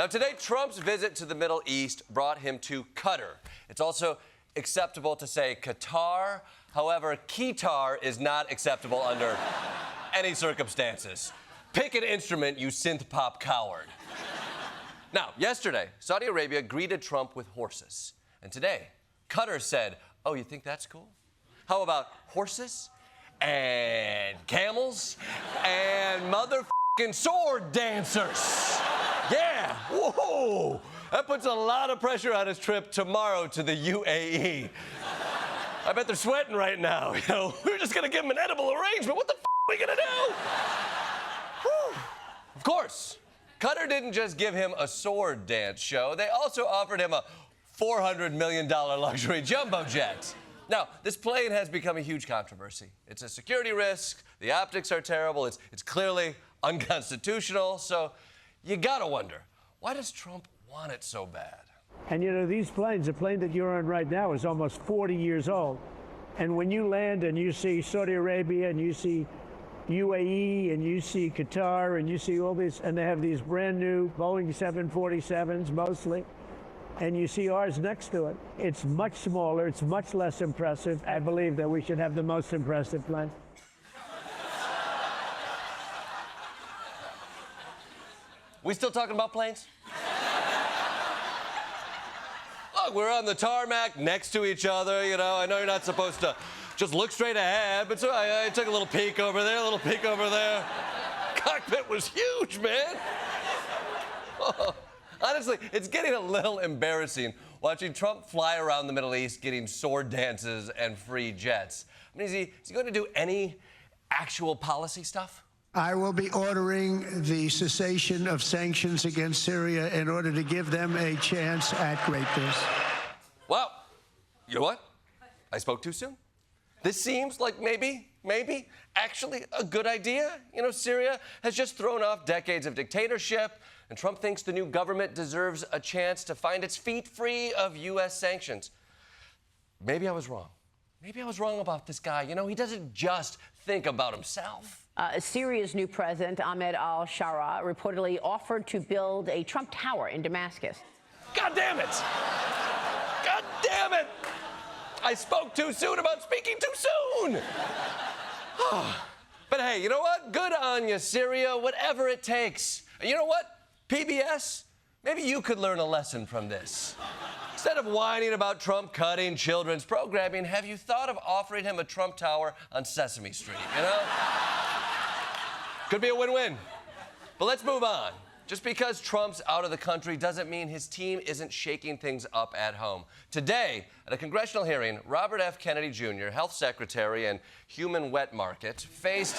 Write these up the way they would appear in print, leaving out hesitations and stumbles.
Now, today, Trump's visit to the Middle East brought him to Qatar. It's also acceptable to say Qatar. However, Qatar is not acceptable under any circumstances. Pick an instrument, you synth pop coward. Now, yesterday, Saudi Arabia greeted Trump with horses. And today, Qatar said, oh, you think that's cool? How about horses and camels and motherfucking sword dancers? Yeah, whoa! That puts a lot of pressure on his trip tomorrow to the UAE. I bet they're sweating right now. You know, we're just gonna give him an edible arrangement. What the are we gonna do? Whew. Of course, Qatar didn't just give him a sword dance show. They also offered him a $400 million luxury jumbo jet. Now, this plane has become a huge controversy. It's a security risk. The optics are terrible. It's clearly unconstitutional. So you gotta wonder, why does Trump want it so bad? And you know, these planes, the plane that you're on right now is almost 40 years old. And when you land and you see Saudi Arabia and you see UAE and you see Qatar and you see all these, and they have these brand new Boeing 747s mostly, and you see ours next to it, it's much smaller, it's much less impressive. I believe that we should have the most impressive plane. We still talking about planes? Look, we're on the tarmac next to each other, you know. I know you're not supposed to just look straight ahead, but so I took a little peek over there, a little peek over there. Cockpit was huge, man. Oh, honestly, it's getting a little embarrassing watching Trump fly around the Middle East getting sword dances and free jets. I mean, is he going to do any actual policy stuff? I will be ordering the cessation of sanctions against Syria in order to give them a chance at greatness. Well, you know what? I spoke too soon. This seems like maybe actually a good idea. You know, Syria has just thrown off decades of dictatorship, and Trump thinks the new government deserves a chance to find its feet free of U.S. sanctions. Maybe I was wrong. Maybe I was wrong about this guy. You know, he doesn't just think about himself. Syria's new president, Ahmed al-Shara, reportedly offered to build a Trump Tower in Damascus. God damn it! God damn it! I spoke too soon about speaking too soon! But hey, you know what? Good on you, Syria, whatever it takes. And you know what? PBS, maybe you could learn a lesson from this. Instead of whining about Trump cutting children's programming, have you thought of offering him a Trump Tower on Sesame Street, you know? Could be a win-win. But let's move on. Just because Trump's out of the country doesn't mean his team isn't shaking things up at home. Today, at a congressional hearing, Robert F. Kennedy Jr., Health Secretary and Human Wet Market, faced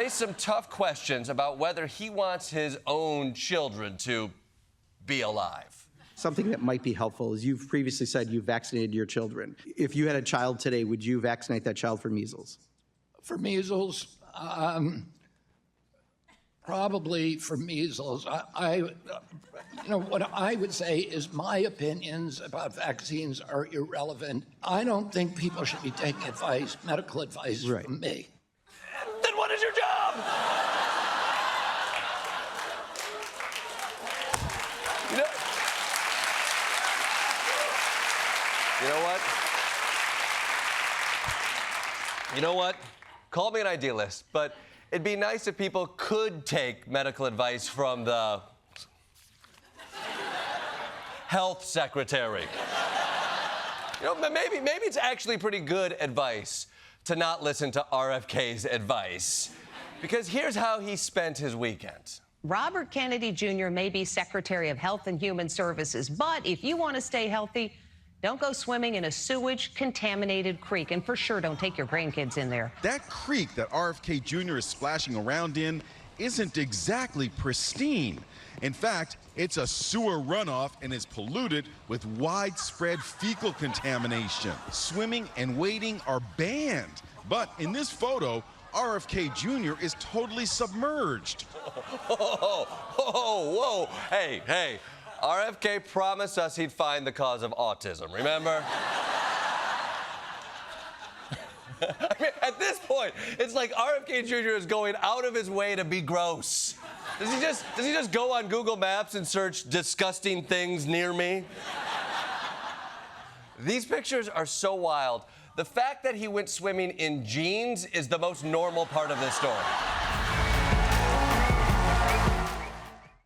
some tough questions about whether he wants his own children to be alive. Something that might be helpful is you've previously said you vaccinated your children. If you had a child today, would you vaccinate that child for measles? For measles, probably for measles. You know, what I would say is my opinions about vaccines are irrelevant. I don't think people should be taking advice, medical advice from me. Then what is your job? You know what? Call me an idealist, but it'd be nice if people could take medical advice from the health secretary. You know, maybe it's actually pretty good advice to not listen to RFK's advice, because here's how he spent his weekend. Robert Kennedy Jr. may be Secretary of Health and Human Services, but if you want to stay healthy, don't go swimming in a sewage-contaminated creek, and for sure, don't take your grandkids in there. That creek that RFK Jr. is splashing around in isn't exactly pristine. In fact, it's a sewer runoff and is polluted with widespread fecal contamination. Swimming and wading are banned. But in this photo, RFK Jr. is totally submerged. Whoa. Hey. RFK promised us he'd find the cause of autism, remember? I mean, at this point, it's like RFK Jr. is going out of his way to be gross. Does he just go on Google Maps and search disgusting things near me? These pictures are so wild. The fact that he went swimming in jeans is the most normal part of this story.